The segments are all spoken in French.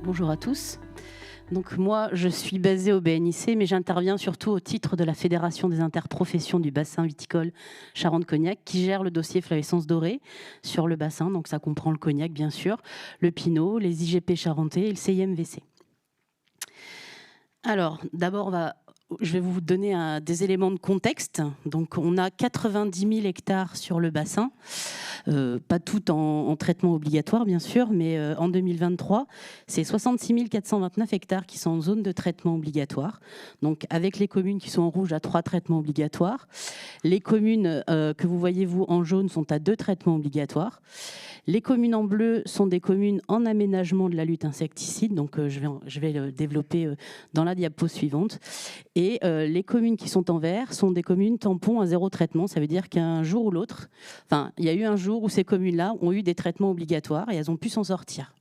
Bonjour à tous. Donc moi, je suis basée au BNIC, mais j'interviens surtout au titre de la Fédération des interprofessions du bassin viticole Charente-Cognac, qui gère le dossier flavescence dorée sur le bassin. Donc ça comprend le cognac, bien sûr, le pinot, les IGP charentais et le CIMVC. Alors, d'abord, je vais vous donner des éléments de contexte. Donc, on a 90 000 hectares sur le bassin, pas tout en traitement obligatoire, bien sûr, mais en 2023, c'est 66 429 hectares qui sont en zone de traitement obligatoire. Donc, avec les communes qui sont en rouge à 3 traitements obligatoires. Les communes que vous voyez, vous, en jaune, sont à 2 traitements obligatoires. Les communes en bleu sont des communes en aménagement de la lutte insecticide, donc je vais le développer dans la diapo suivante. Et les communes qui sont en vert sont des communes tampons à 0 traitement. Ça veut dire qu'un jour ou l'autre, il y a eu un jour où ces communes-là ont eu des traitements obligatoires et elles ont pu s'en sortir.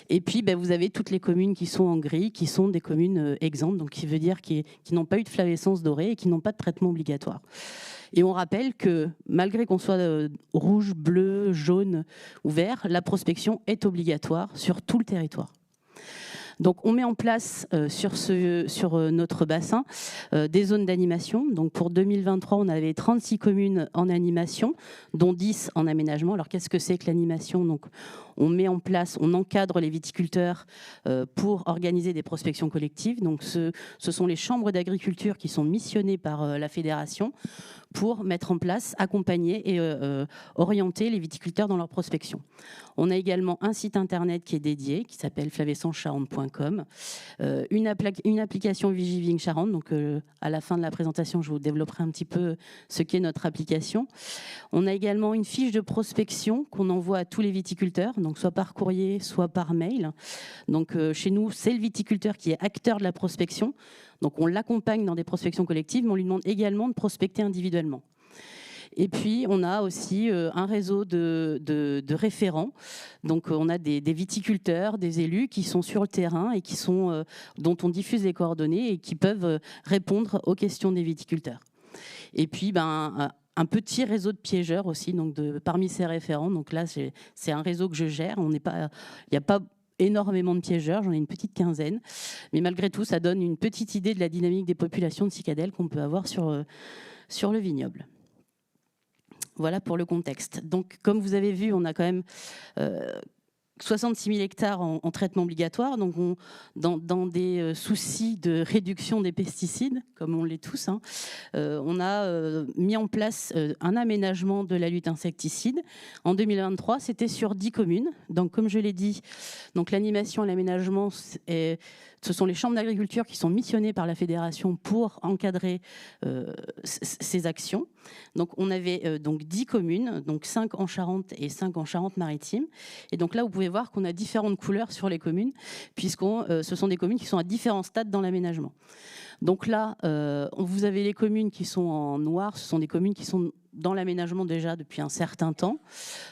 Et puis, vous avez toutes les communes qui sont en gris, qui sont des communes exemptes, donc qui veut dire qui n'ont pas eu de flavescence dorée et qui n'ont pas de traitement obligatoire. Et on rappelle que malgré qu'on soit rouge, bleu, jaune ou vert, la prospection est obligatoire sur tout le territoire. Donc on met en place sur notre bassin des zones d'animation. Donc pour 2023, on avait 36 communes en animation, dont 10 en aménagement. Alors qu'est-ce que c'est que l'animation ? Donc on met en place, on encadre les viticulteurs pour organiser des prospections collectives. Donc ce sont les chambres d'agriculture qui sont missionnées par la fédération pour mettre en place, accompagner et orienter les viticulteurs dans leur prospection. On a également un site internet qui est dédié, qui s'appelle flavescencecharente.com, une application Vigiving Charente, donc à la fin de la présentation, je vous développerai un petit peu ce qu'est notre application. On a également une fiche de prospection qu'on envoie à tous les viticulteurs, donc soit par courrier, soit par mail. Donc chez nous, c'est le viticulteur qui est acteur de la prospection. Donc on l'accompagne dans des prospections collectives, mais on lui demande également de prospecter individuellement. Et puis, on a aussi un réseau de référents. Donc, on a des viticulteurs, des élus qui sont sur le terrain et dont on diffuse les coordonnées et qui peuvent répondre aux questions des viticulteurs. Et puis, un petit réseau de piégeurs aussi, donc parmi ces référents. Donc là, c'est un réseau que je gère. Il n'y a pas énormément de piégeurs, j'en ai une petite quinzaine. Mais malgré tout, ça donne une petite idée de la dynamique des populations de cicadelles qu'on peut avoir sur le vignoble. Voilà pour le contexte. Donc, comme vous avez vu, on a quand même 66 000 hectares en traitement obligatoire, donc dans des soucis de réduction des pesticides, comme on l'est tous, on a mis en place un aménagement de la lutte insecticide. En 2023, c'était sur 10 communes. Donc, comme je l'ai dit, l'animation et l'aménagement, ce sont les chambres d'agriculture qui sont missionnées par la fédération pour encadrer ces actions. Donc, on avait 10 communes, donc 5 en Charente et 5 en Charente-Maritime. Et donc là, vous pouvez voir qu'on a différentes couleurs sur les communes, puisque ce sont des communes qui sont à différents stades dans l'aménagement. Donc là, vous avez les communes qui sont en noir, ce sont des communes qui sont dans l'aménagement déjà depuis un certain temps,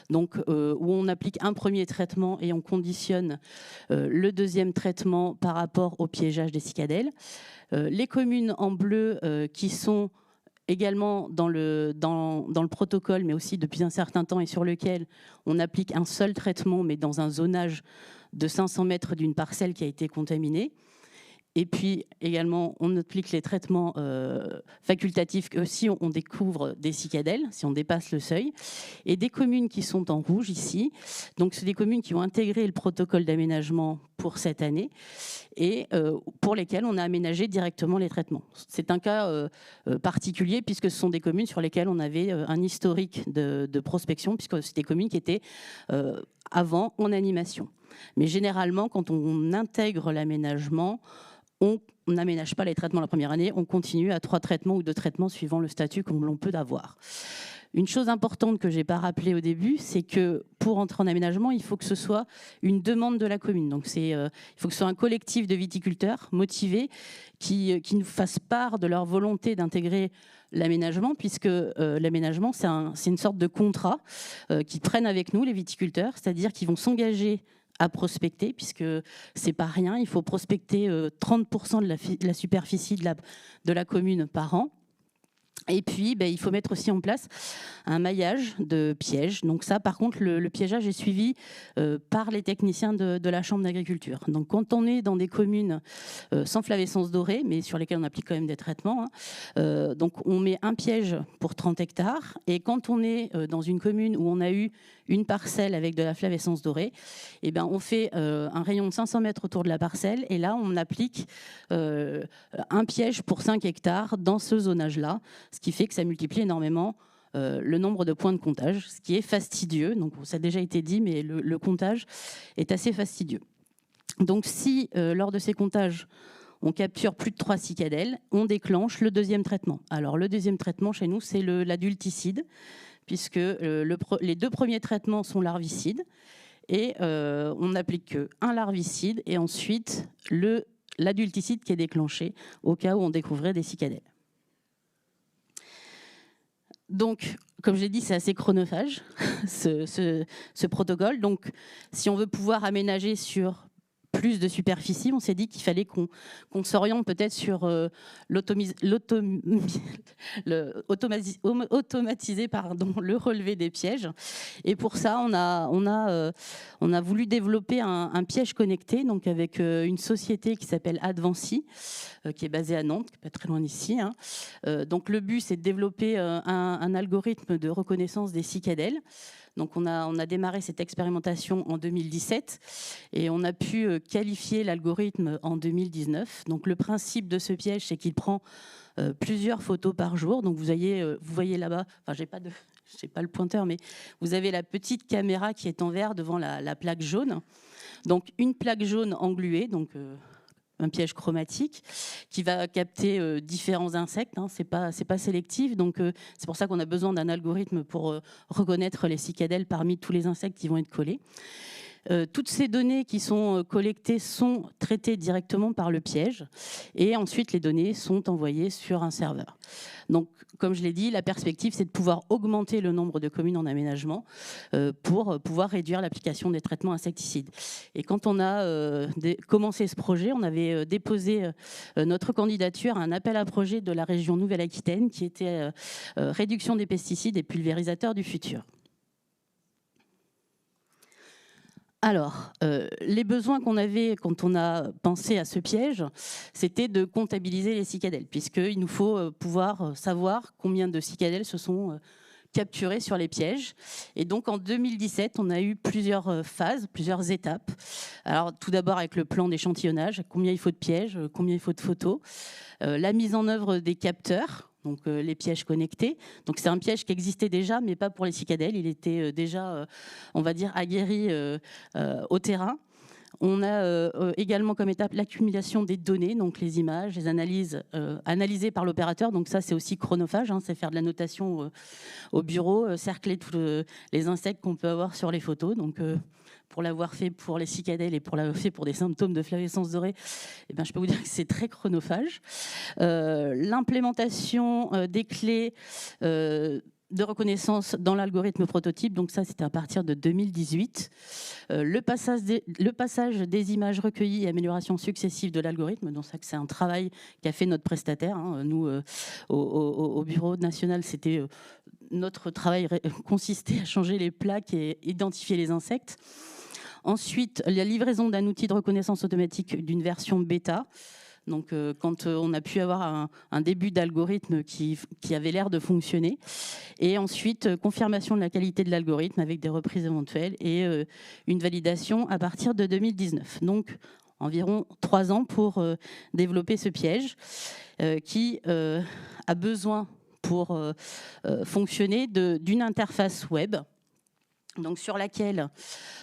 donc où on applique un premier traitement et on conditionne le deuxième traitement par rapport au piégeage des cicadelles. Les communes en bleu qui sont également dans le protocole, mais aussi depuis un certain temps et sur lequel on applique un seul traitement, mais dans un zonage de 500 mètres d'une parcelle qui a été contaminée. Et puis également, on applique les traitements facultatifs si on découvre des cicadelles, si on dépasse le seuil. Et des communes qui sont en rouge ici, donc c'est des communes qui ont intégré le protocole d'aménagement pour cette année et pour lesquelles on a aménagé directement les traitements. C'est un cas particulier puisque ce sont des communes sur lesquelles on avait un historique de prospection, puisque c'est des communes qui étaient avant en animation. Mais généralement, quand on intègre l'aménagement, on n'aménage pas les traitements la première année, on continue à 3 traitements ou 2 traitements suivant le statut que l'on peut avoir. Une chose importante que je n'ai pas rappelée au début, c'est que pour entrer en aménagement, il faut que ce soit une demande de la commune. Donc il faut que ce soit un collectif de viticulteurs motivés qui nous fassent part de leur volonté d'intégrer l'aménagement, puisque l'aménagement, c'est une sorte de contrat qu'ils prennent avec nous, les viticulteurs, c'est-à-dire qu'ils vont s'engager à prospecter, puisque c'est pas rien, il faut prospecter 30% de la superficie de la commune par an. Et puis, il faut mettre aussi en place un maillage de pièges. Donc ça, par contre, le piégeage est suivi par les techniciens de la Chambre d'agriculture. Donc quand on est dans des communes sans flavescence dorée, mais sur lesquelles on applique quand même des traitements, donc on met un piège pour 30 hectares. Et quand on est dans une commune où on a eu une parcelle avec de la flavescence dorée, on fait un rayon de 500 mètres autour de la parcelle. Et là, on applique un piège pour 5 hectares dans ce zonage-là, ce qui fait que ça multiplie énormément le nombre de points de comptage, ce qui est fastidieux. Donc, ça a déjà été dit, mais le comptage est assez fastidieux. Donc, si lors de ces comptages, on capture plus de 3 cicadelles, on déclenche le deuxième traitement. Alors, le deuxième traitement chez nous, c'est l'adulticide, puisque les 2 premiers traitements sont larvicides, et on n'applique qu'un larvicide, et ensuite l'adulticide qui est déclenché au cas où on découvrait des cicadelles. Donc, comme je l'ai dit, c'est assez chronophage, ce protocole. Donc, si on veut pouvoir aménager sur plus de superficie, on s'est dit qu'il fallait qu'on s'oriente peut-être sur automatiser le relevé des pièges. Et pour ça, on a voulu développer un piège connecté, donc avec une société qui s'appelle Advancy, qui est basée à Nantes, pas très loin d'ici. Donc le but, c'est de développer un algorithme de reconnaissance des cicadelles. Donc on a démarré cette expérimentation en 2017 et on a pu qualifier l'algorithme en 2019. Donc le principe de ce piège, c'est qu'il prend plusieurs photos par jour. Donc vous voyez là-bas, enfin j'ai pas le pointeur, mais vous avez la petite caméra qui est en vert devant la plaque jaune. Donc une plaque jaune engluée, donc un piège chromatique qui va capter différents insectes. C'est pas sélectif, donc c'est pour ça qu'on a besoin d'un algorithme pour reconnaître les cicadelles parmi tous les insectes qui vont être collés. Toutes ces données qui sont collectées sont traitées directement par le piège et ensuite les données sont envoyées sur un serveur. Donc, comme je l'ai dit, la perspective, c'est de pouvoir augmenter le nombre de communes en aménagement pour pouvoir réduire l'application des traitements insecticides. Et quand on a commencé ce projet, on avait déposé notre candidature à un appel à projet de la région Nouvelle-Aquitaine qui était réduction des pesticides et pulvérisateurs du futur. Alors, les besoins qu'on avait quand on a pensé à ce piège, c'était de comptabiliser les cicadelles, puisqu'il nous faut pouvoir savoir combien de cicadelles se sont capturées sur les pièges. Et donc, en 2017, on a eu plusieurs phases, plusieurs étapes. Alors, tout d'abord avec le plan d'échantillonnage, combien il faut de pièges, combien il faut de photos, la mise en œuvre des capteurs, donc les pièges connectés. Donc c'est un piège qui existait déjà, mais pas pour les cicadelles. Il était déjà, on va dire, aguerri au terrain. On a également comme étape l'accumulation des données, donc les images, les analyses analysées par l'opérateur. Donc ça, c'est aussi chronophage, c'est faire de la notation au bureau, cercler tous les insectes qu'on peut avoir sur les photos. Donc pour l'avoir fait pour les cicadelles et pour l'avoir fait pour des symptômes de flavescence dorée, je peux vous dire que c'est très chronophage. L'implémentation des clés de reconnaissance dans l'algorithme prototype, donc ça c'était à partir de 2018. Le passage des images recueillies et amélioration successive de l'algorithme, donc ça c'est un travail qu'a fait notre prestataire. Nous, au bureau national, c'était notre travail consistait à changer les plaques et identifier les insectes. Ensuite, la livraison d'un outil de reconnaissance automatique d'une version bêta. Donc, quand on a pu avoir un début d'algorithme qui avait l'air de fonctionner. Et ensuite, confirmation de la qualité de l'algorithme avec des reprises éventuelles et une validation à partir de 2019. Donc, environ 3 ans pour développer ce piège qui a besoin pour fonctionner d'une interface web, donc sur laquelle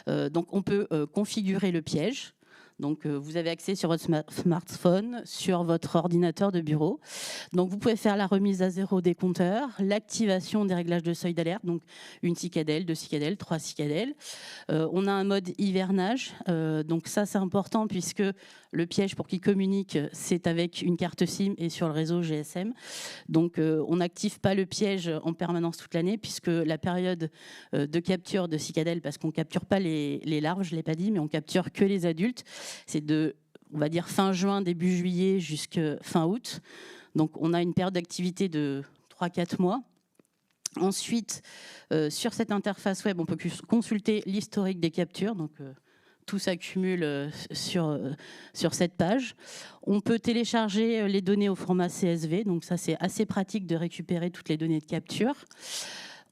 on peut configurer le piège. Donc, vous avez accès sur votre smartphone, sur votre ordinateur de bureau. Donc, vous pouvez faire la remise à zéro des compteurs, l'activation des réglages de seuil d'alerte, donc une cicadelle, 2 cicadelles, 3 cicadelles. On a un mode hivernage. Donc, ça, c'est important puisque le piège, pour qu'il communique, c'est avec une carte SIM et sur le réseau GSM. Donc, on n'active pas le piège en permanence toute l'année puisque la période de capture de cicadelles, parce qu'on ne capture pas les larves, je ne l'ai pas dit, mais on capture que les adultes. C'est de, on va dire, fin juin, début juillet jusqu'à fin août. Donc, on a une période d'activité de 3-4 mois. Ensuite, sur cette interface web, on peut consulter l'historique des captures. Donc, tout s'accumule sur cette page. On peut télécharger les données au format CSV. Donc, ça, c'est assez pratique de récupérer toutes les données de capture.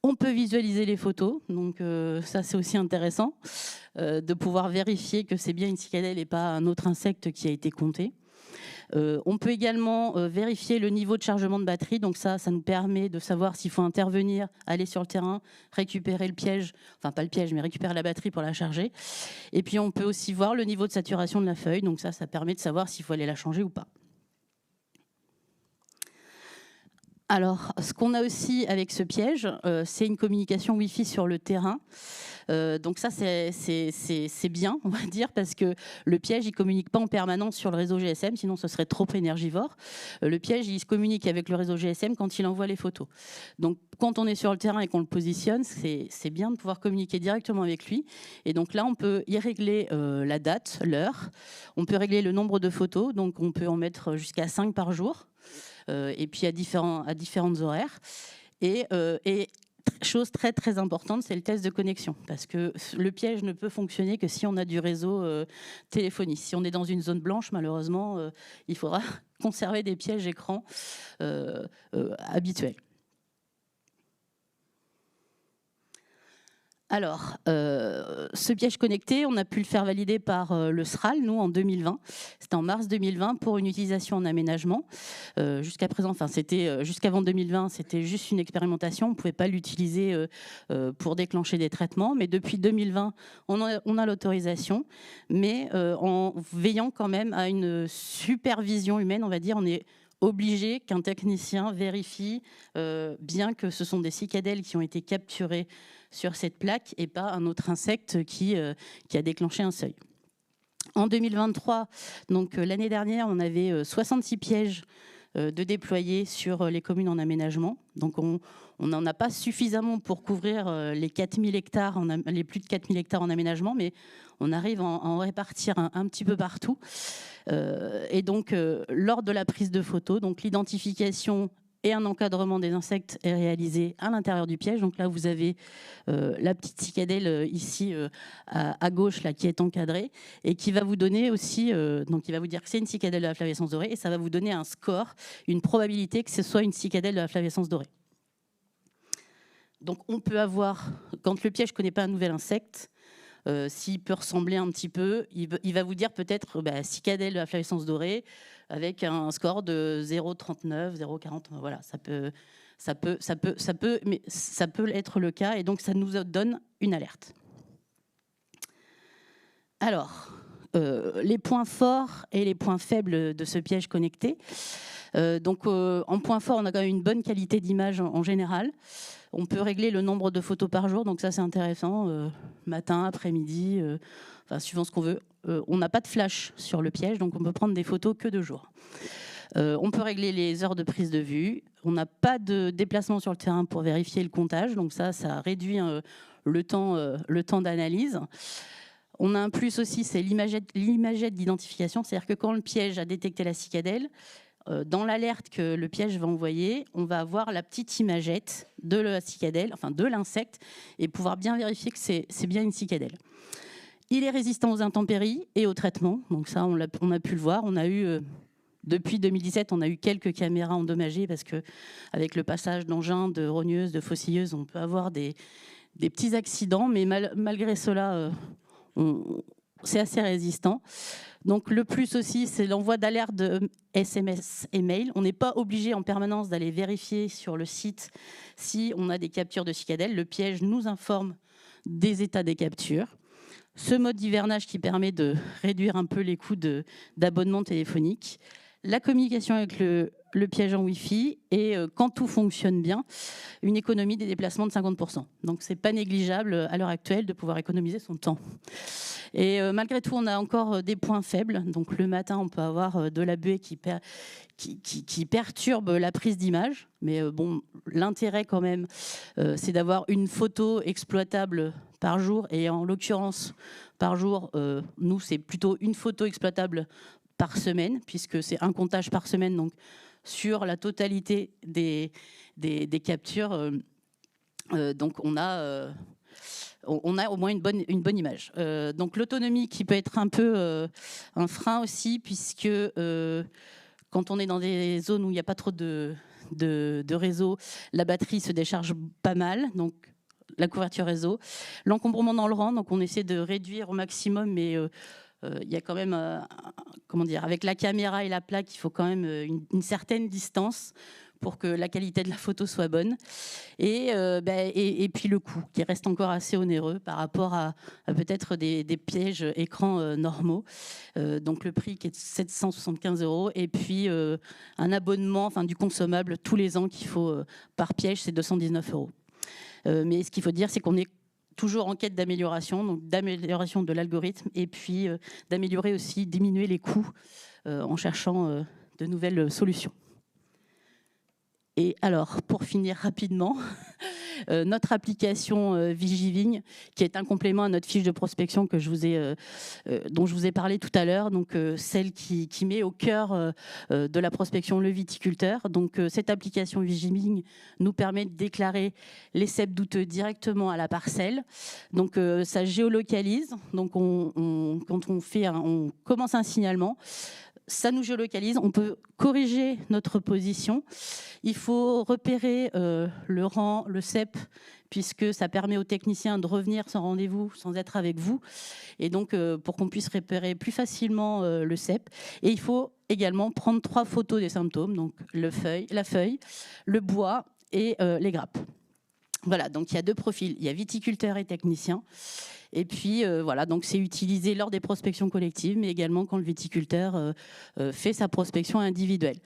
On peut visualiser les photos, donc ça c'est aussi intéressant de pouvoir vérifier que c'est bien une cicadelle et pas un autre insecte qui a été compté. On peut également vérifier le niveau de chargement de batterie, donc ça nous permet de savoir s'il faut intervenir, aller sur le terrain, récupérer le piège, enfin pas le piège mais récupérer la batterie pour la charger. Et puis on peut aussi voir le niveau de saturation de la feuille, donc ça permet de savoir s'il faut aller la changer ou pas. Alors, ce qu'on a aussi avec ce piège, c'est une communication Wi-Fi sur le terrain. Donc ça, c'est bien, on va dire, parce que le piège, il ne communique pas en permanence sur le réseau GSM, sinon ce serait trop énergivore. Le piège, il se communique avec le réseau GSM quand il envoie les photos. Donc, quand on est sur le terrain et qu'on le positionne, c'est bien de pouvoir communiquer directement avec lui. Et donc là, on peut y régler la date, l'heure. On peut régler le nombre de photos, donc on peut en mettre jusqu'à 5 par jour. Et puis à différentes horaires. Et chose très très importante, c'est le test de connexion, parce que le piège ne peut fonctionner que si on a du réseau téléphonique. Si on est dans une zone blanche, malheureusement, il faudra conserver des pièges écrans habituels. Alors, ce piège connecté, on a pu le faire valider par le SRAL, nous, en 2020. C'était en mars 2020 pour une utilisation en aménagement. Jusqu'à présent, enfin, jusqu'avant 2020, c'était juste une expérimentation. On ne pouvait pas l'utiliser pour déclencher des traitements. Mais depuis 2020, on a l'autorisation. Mais en veillant quand même à une supervision humaine, on va dire, on est obligé qu'un technicien vérifie bien que ce sont des cicadelles qui ont été capturées sur cette plaque et pas un autre insecte qui a déclenché un seuil. En 2023, donc l'année dernière, on avait 66 pièges de déployer sur les communes en aménagement. Donc on n'en a pas suffisamment pour couvrir les 4000 hectares, les plus de 4000 hectares en aménagement, mais on arrive à en répartir un petit peu partout. Et donc, lors de la prise de photos, donc l'identification et un encadrement des insectes est réalisé à l'intérieur du piège. Donc là, vous avez la petite cicadelle ici à gauche là, qui est encadrée et qui va vous donner aussi, donc il va vous dire que c'est une cicadelle de la flavescence dorée et ça va vous donner un score, une probabilité que ce soit une cicadelle de la flavescence dorée. Donc on peut avoir, quand le piège ne connaît pas un nouvel insecte, s'il peut ressembler un petit peu, il va vous dire peut-être cicadelle de la flavescence dorée avec un score de 0,39, 0,40. Voilà, ça peut être le cas et donc ça nous donne une alerte. Alors, les points forts et les points faibles de ce piège connecté. En point fort, on a quand même une bonne qualité d'image en général. On peut régler le nombre de photos par jour, donc ça c'est intéressant, matin, après-midi, suivant ce qu'on veut. On n'a pas de flash sur le piège, donc on peut prendre des photos que de jour. On peut régler les heures de prise de vue. On n'a pas de déplacement sur le terrain pour vérifier le comptage, donc ça réduit le temps d'analyse. On a un plus aussi, c'est l'imagette d'identification, c'est-à-dire que quand le piège a détecté la cicadelle, dans l'alerte que le piège va envoyer, on va avoir la petite imagette de la cicadelle, enfin de l'insecte, et pouvoir bien vérifier que c'est bien une cicadelle. Il est résistant aux intempéries et au traitement, donc ça on a pu le voir. On a eu, depuis 2017, on a eu quelques caméras endommagées parce que avec le passage d'engins, de rogneuses, de faucilleuses, on peut avoir des petits accidents, mais malgré cela, c'est assez résistant. Donc le plus aussi, c'est l'envoi d'alertes de SMS et mail. On n'est pas obligé en permanence d'aller vérifier sur le site si on a des captures de cicadelles. Le piège nous informe des états des captures. Ce mode d'hivernage qui permet de réduire un peu les coûts d'abonnement téléphonique. La communication avec le piège en Wi-Fi et quand tout fonctionne bien, une économie des déplacements de 50%. Donc c'est pas négligeable à l'heure actuelle de pouvoir économiser son temps. Et malgré tout, on a encore des points faibles. Donc le matin, on peut avoir de la buée qui perturbe la prise d'image. Mais bon, l'intérêt quand même, c'est d'avoir une photo exploitable par jour. Et en l'occurrence, par jour, nous, c'est plutôt une photo exploitable par semaine, puisque c'est un comptage par semaine. Donc sur la totalité des captures. Donc on a au moins une bonne image. Donc l'autonomie qui peut être un peu un frein aussi, puisque quand on est dans des zones où il n'y a pas trop de réseau, la batterie se décharge pas mal, donc la couverture réseau. L'encombrement dans le rang, donc on essaie de réduire au maximum, mais il y a quand même, comment dire, avec la caméra et la plaque, il faut quand même une certaine distance pour que la qualité de la photo soit bonne. Et puis le coût, qui reste encore assez onéreux par rapport à peut-être des pièges écrans normaux. Donc le prix qui est de 775 €, et puis un abonnement, enfin du consommable tous les ans qu'il faut par piège, c'est 219 €. Mais ce qu'il faut dire, c'est qu'on est toujours en quête d'amélioration, donc d'amélioration de l'algorithme, et puis d'améliorer aussi, diminuer les coûts en cherchant de nouvelles solutions. Et alors, pour finir rapidement, notre application Vigiving, qui est un complément à notre fiche de prospection que dont je vous ai parlé tout à l'heure, donc celle qui met au cœur de la prospection le viticulteur. Donc cette application Vigiving nous permet de déclarer les cèpes douteux directement à la parcelle. Donc ça géolocalise. Donc quand on commence un signalement, ça nous géolocalise, on peut corriger notre position. Il faut repérer le rang, le cep, puisque ça permet aux techniciens de revenir sans rendez-vous, sans être avec vous, et donc pour qu'on puisse repérer plus facilement le cep. Et il faut également prendre 3 photos des symptômes, donc la feuille, le bois et les grappes. Voilà, donc il y a 2 profils, il y a viticulteur et technicien. Et puis voilà, donc c'est utilisé lors des prospections collectives, mais également quand le viticulteur fait sa prospection individuelle.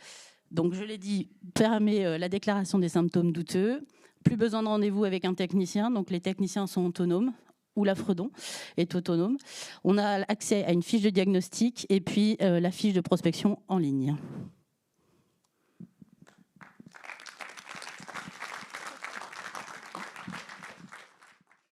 Donc je l'ai dit, permet la déclaration des symptômes douteux, plus besoin de rendez-vous avec un technicien, donc les techniciens sont autonomes, ou la Fredon est autonome. On a accès à une fiche de diagnostic et puis la fiche de prospection en ligne.